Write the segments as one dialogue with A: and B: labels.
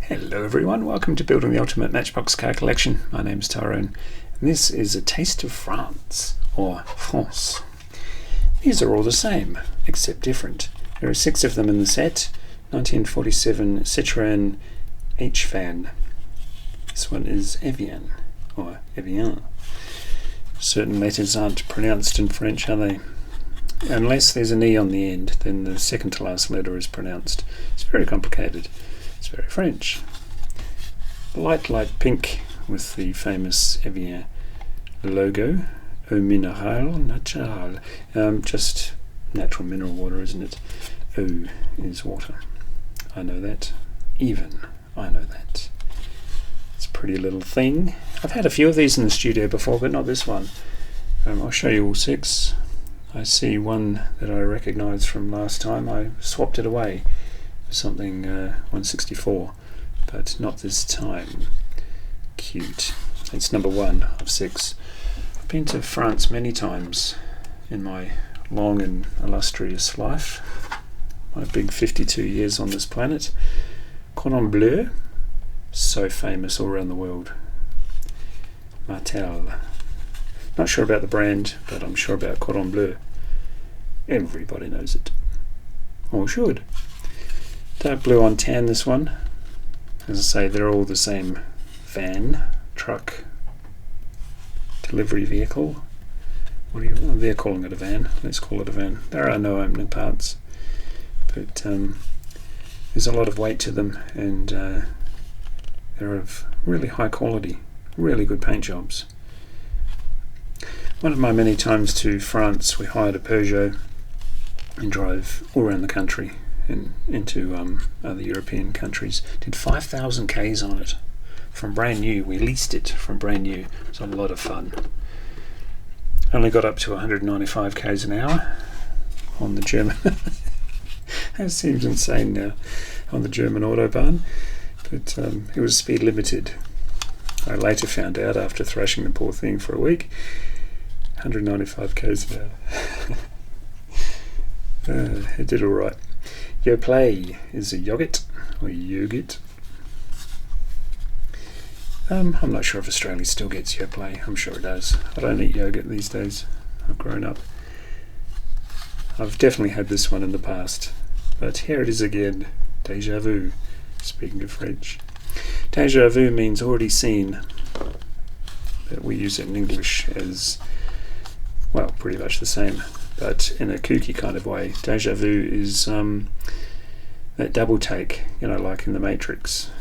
A: Hello everyone, welcome to Building the Ultimate Matchbox Car Collection. My name is Tyrone, and this is a taste of France, or France. These are all the same, except different. There are 6 of them in the set. 1947 Citroën H-Fan. This one is Evian, or Evian. Certain letters aren't pronounced in French, are they? Unless there's an E on the end, then the second to last letter is pronounced. It's very complicated. It's very French. Light pink with the famous Evian logo. Eau minérale naturelle. Just natural mineral water, isn't it? Eau is water. I know that. Even I know that. It's a pretty little thing. I've had a few of these in the studio before, but not this one. I'll show you all 6. I see one that I recognise from last time. I swapped it away for something 164, but not this time. Cute. It's number 1 of 6. I've been to France many times in my long and illustrious life. My big 52 years on this planet. Cordon Bleu, so famous all around the world. Martell. Not sure about the brand, but I'm sure about Cordon Bleu. Everybody knows it. Or should. Dark blue on tan, this one. As I say, they're all the same van, truck, delivery vehicle. They're calling it a van. Let's call it a van. There are no opening parts, but there's a lot of weight to them, and they're of really high quality, really good paint jobs. One of my many times to France, we hired a Peugeot and drove all around the country and into other European countries. Did 5,000 Ks on it from brand new. We leased it from brand new. It was a lot of fun. Only got up to 195 Ks an hour on the German. That seems insane now, on the German Autobahn, but it was speed limited. I later found out, after thrashing the poor thing for a week, 195 Ks an hour. It did alright. Yoplait is a yogurt, or yogurt. I'm not sure if Australia still gets Yoplait. I'm sure it does. I don't eat yogurt these days. I've grown up. I've definitely had this one in the past. But here it is again. Déjà vu. Speaking of French. Déjà vu means already seen. But we use it in English as, well, pretty much the same, but in a kooky kind of way. Déjà vu is that double take, like in The Matrix.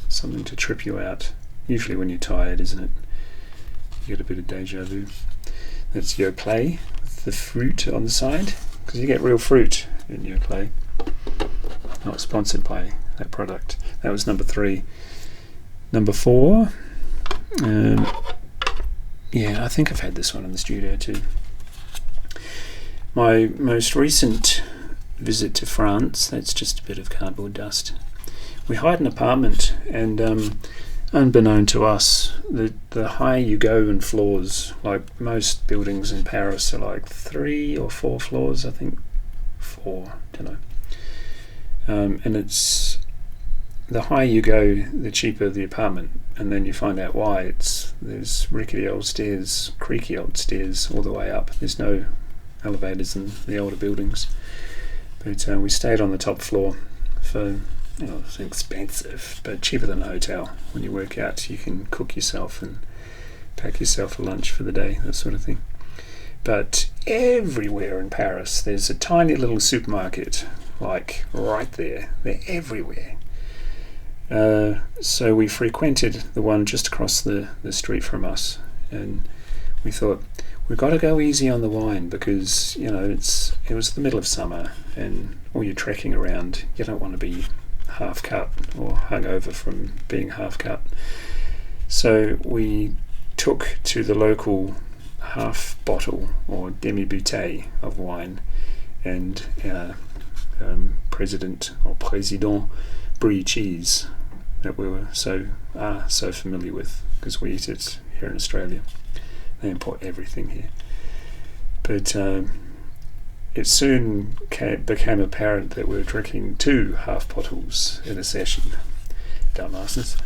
A: Something to trip you out. Usually when you're tired, isn't it? You get a bit of déjà vu. That's Yoplait, with the fruit on the side, because you get real fruit in Yoplait. Not sponsored by that product. That was number 3. Number 4. Yeah, I think I've had this one in the studio too. My most recent visit to France, that's just a bit of cardboard dust. We hired an apartment, and unbeknown to us, the higher you go in floors, like most buildings in Paris are like 3 or 4 floors, I think 4, don't know. And it's, the higher you go, the cheaper the apartment, and then you find out why. There's rickety old stairs, creaky old stairs all the way up. There's no elevators in the older buildings. But we stayed on the top floor for, it's expensive, but cheaper than a hotel. When you work out, you can cook yourself and pack yourself a lunch for the day, that sort of thing. But everywhere in Paris, there's a tiny little supermarket, like right there. They're everywhere. So we frequented the one just across the street from us, and we thought, we've got to go easy on the wine, because it was the middle of summer, and all you're trekking around, you don't want to be half cut or hungover from being half cut. So we took to the local half bottle or demi-bouteille of wine, and President Brie cheese that we were so familiar with, because we eat it here in Australia. They import everything here. But it soon became apparent that we were drinking 2 half bottles in a session. Dumbasses.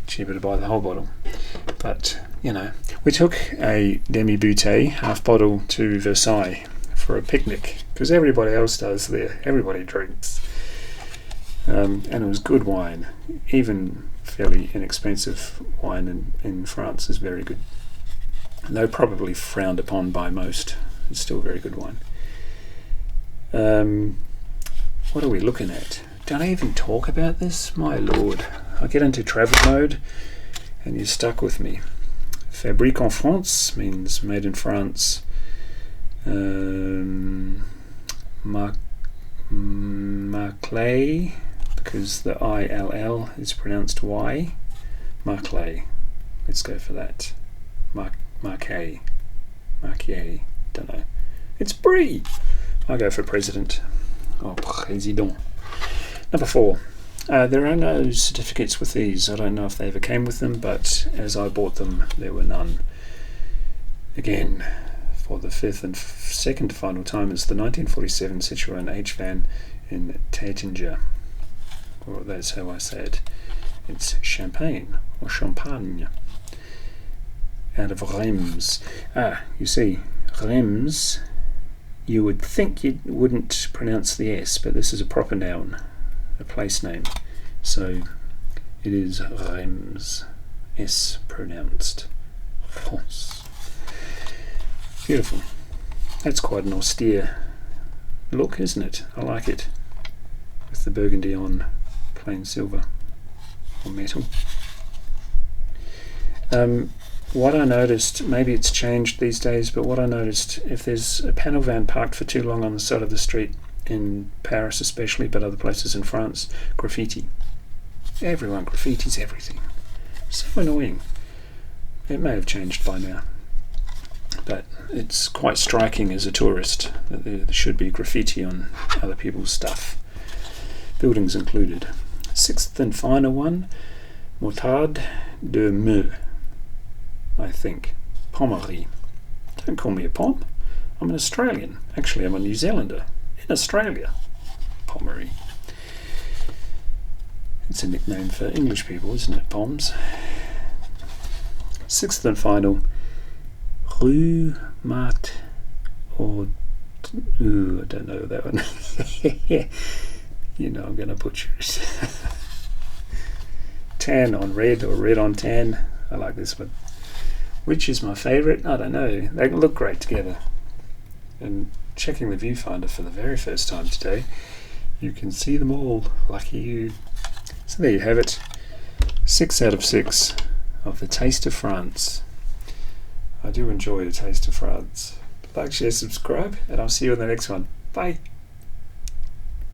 A: Cheaper to buy the whole bottle. But, we took a demi-bouteille half bottle to Versailles for a picnic, because everybody else does there. Everybody drinks. And it was good wine. Even fairly inexpensive wine in France is very good. Though probably frowned upon by most. It's still very good wine. What are we looking at? Don't I even talk about this? My lord. I get into travel mode and you're stuck with me. Fabrique en France means made in France. Marclay, because the ILL is pronounced Y. Marclay. Let's go for that. Marquet. Don't know. It's Brie. I'll go for president. Or président. Number 4. There are no certificates with these. I don't know if they ever came with them, but as I bought them, there were none. Again, for the 5th and second final time, it's the 1947 Citroën H-Van in Taittinger. Or that's how I say it. It's Champagne, or Champagne. Out of Reims. You see, Reims, you would think you wouldn't pronounce the S, but this is a proper noun, a place name. So it is Reims, S pronounced. France. Beautiful. That's quite an austere look, isn't it? I like it. With the burgundy on plain silver or metal. What I noticed, maybe it's changed these days, but what I noticed, if there's a panel van parked for too long on the side of the street, in Paris especially, but other places in France, graffiti. Everyone graffitis everything. So annoying. It may have changed by now, but it's quite striking as a tourist that there should be graffiti on other people's stuff, buildings included. 6th and final one, Moutarde de Meux, I think. Pommery. Don't call me a pom. I'm an Australian. Actually, I'm a New Zealander in Australia. Pommery. It's a nickname for English people, isn't it, Poms? 6th and final, Rue Mart or I don't know that one. I'm going to butcher it. Tan on red or red on tan. I like this one. Which is my favourite? I don't know. They look great together. And checking the viewfinder for the very first time today, you can see them all. Lucky you. So there you have it. 6 out of 6 of the Taste of France. I do enjoy the Taste of France. Like, share, subscribe, and I'll see you in the next one. Bye.